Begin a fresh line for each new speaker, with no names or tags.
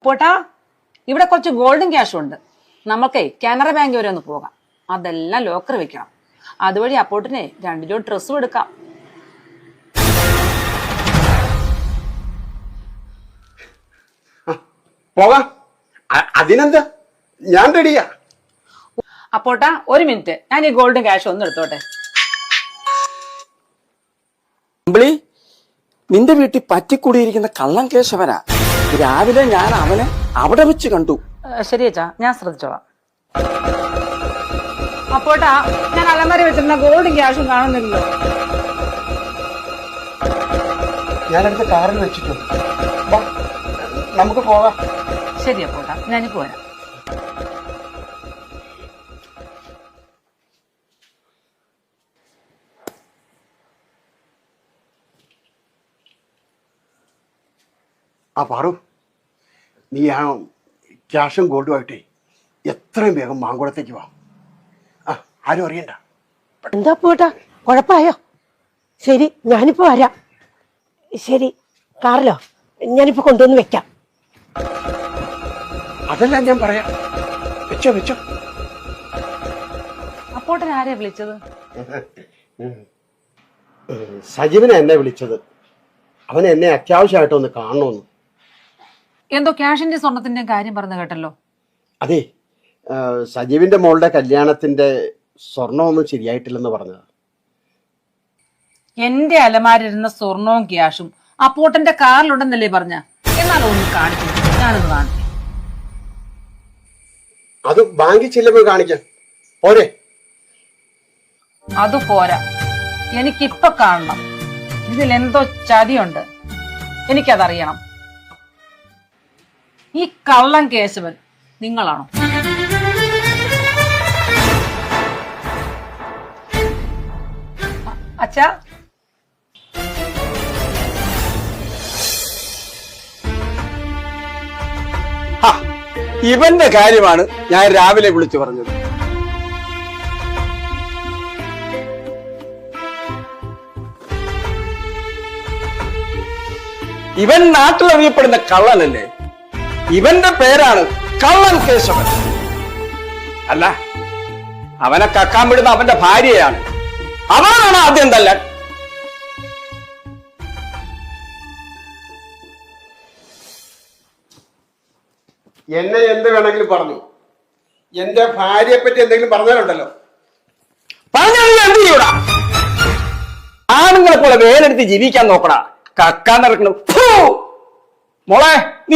പോട്ടാ, ഇവിടെ കുറച്ച് ഗോൾഡൻ ക്യാഷും ഉണ്ട്. നമുക്കേ കാനറ ബാങ്ക് വരെ ഒന്ന് പോകാം. അതെല്ലാം ലോക്കർ വെക്കണം. അതുവഴി അപ്പോട്ടിനെ 2 ജോഡി ഡ്രസ്സും എടുക്കാം.
പോകാം, അതിനെന്താ, ഞാൻ റെഡിയാ.
അപ്പോട്ടാ, 1 മിനിറ്റ്, ഞാൻ ഈ ഗോൾഡൻ ക്യാഷ് ഒന്ന് എടുത്തോട്ടെ.
അമ്പിളി, നിന്റെ വീട്ടിൽ പറ്റിക്കൂടിയിരിക്കുന്ന കള്ളം കേശവനാ. രാവിലെ ഞാൻ അവനെ അവിടെ വെച്ച് കണ്ടു.
ശരി അച്ഛാ, ഞാൻ ശ്രദ്ധിച്ചോളാം. അപ്പോട്ടാ, ഞാൻ അലമാരി വെച്ചിരുന്ന ഗോൾഡൻ ക്യാഷും കാണുന്നില്ലല്ലോ.
ഞാനടുത്ത കാറിൽ വെച്ചിട്ടുണ്ട്. നമുക്ക് പോകാം.
ശരി അപ്പോട്ടാ, ഞാനിപ്പോ വരാം.
ആ പാറു, നീ ആ ക്യാഷും ഗോൾഡുമായിട്ടേ എത്രയും വേഗം മാങ്കുളത്തേക്ക് വാ. ആരും അറിയണ്ട.
എന്താ പോട്ടാ, കുഴപ്പമായോ? ശരി, ഞാനിപ്പോ വരാം. ശരി, കാറിലോ ഞാനിപ്പോ കൊണ്ടുവന്ന് വെക്കാം.
അതെല്ലാം ഞാൻ പറയാം. വെച്ചോ വെച്ചോ.
അപ്പോട്ടൻ ആരെയാ വിളിച്ചത്?
സജീവനെ എന്നെ വിളിച്ചത്. അവൻ എന്നെ അത്യാവശ്യമായിട്ടൊന്ന് കാണണമെന്ന്.
എന്തോ ക്യാഷിന്റെ സ്വർണത്തിന്റെ കാര്യം പറഞ്ഞു കേട്ടല്ലോ.
അതെ, സജീവിന്റെ മോളുടെ കല്യാണത്തിന്റെ സ്വർണമൊന്നും ശരിയായിട്ടില്ലെന്ന് പറഞ്ഞത്.
എന്റെ അലമാരിരുന്ന സ്വർണവും ക്യാഷും അപ്പോട്ടന്റെ കാറിലുണ്ടെന്നല്ലേ പറഞ്ഞ? എന്നാലും ഒന്ന് കാണിച്ചു, ഞാനൊന്ന് കാണിച്ചു.
അത് ബാങ്കിൽ ചെല്ലുമ്പോൾ കാണിക്കാം, പോരെ?
അത് പോരാ, എനിക്കിപ്പൊ കാണണം. ഇതിലെന്തോ ചതിയുണ്ട്, എനിക്കതറിയണം. ഈ കള്ളം കേശവൻ നിങ്ങളാണോ? അച്ഛാ,
ഇവന്റെ കാര്യമാണ് ഞാൻ രാവിലെ വിളിച്ചു പറഞ്ഞത്. ഇവൻ നാട്ടിലറിയപ്പെടുന്ന കള്ളനല്ലേ? ഇവന്റെ പേരാണ് കള്ളൻ കേശവൻ. അല്ല, അവനെ കക്കാൻ വിടുന്ന അവന്റെ ഭാര്യയാണ്. അവനാണ് ആദ്യം തല്ലാൻ.
എന്നെ എന്ത് വേണമെങ്കിലും പറഞ്ഞു. എന്റെ ഭാര്യയെ പറ്റി എന്തെങ്കിലും പറഞ്ഞാലുണ്ടല്ലോ,
പറഞ്ഞാൽ എന്ത് ചെയ്യൂടാ? ആണുങ്ങളെ പോലെ വേലെടുത്ത് ജീവിക്കാൻ നോക്കടാ. കക്കാൻ നടക്കണം മോളെ. നീ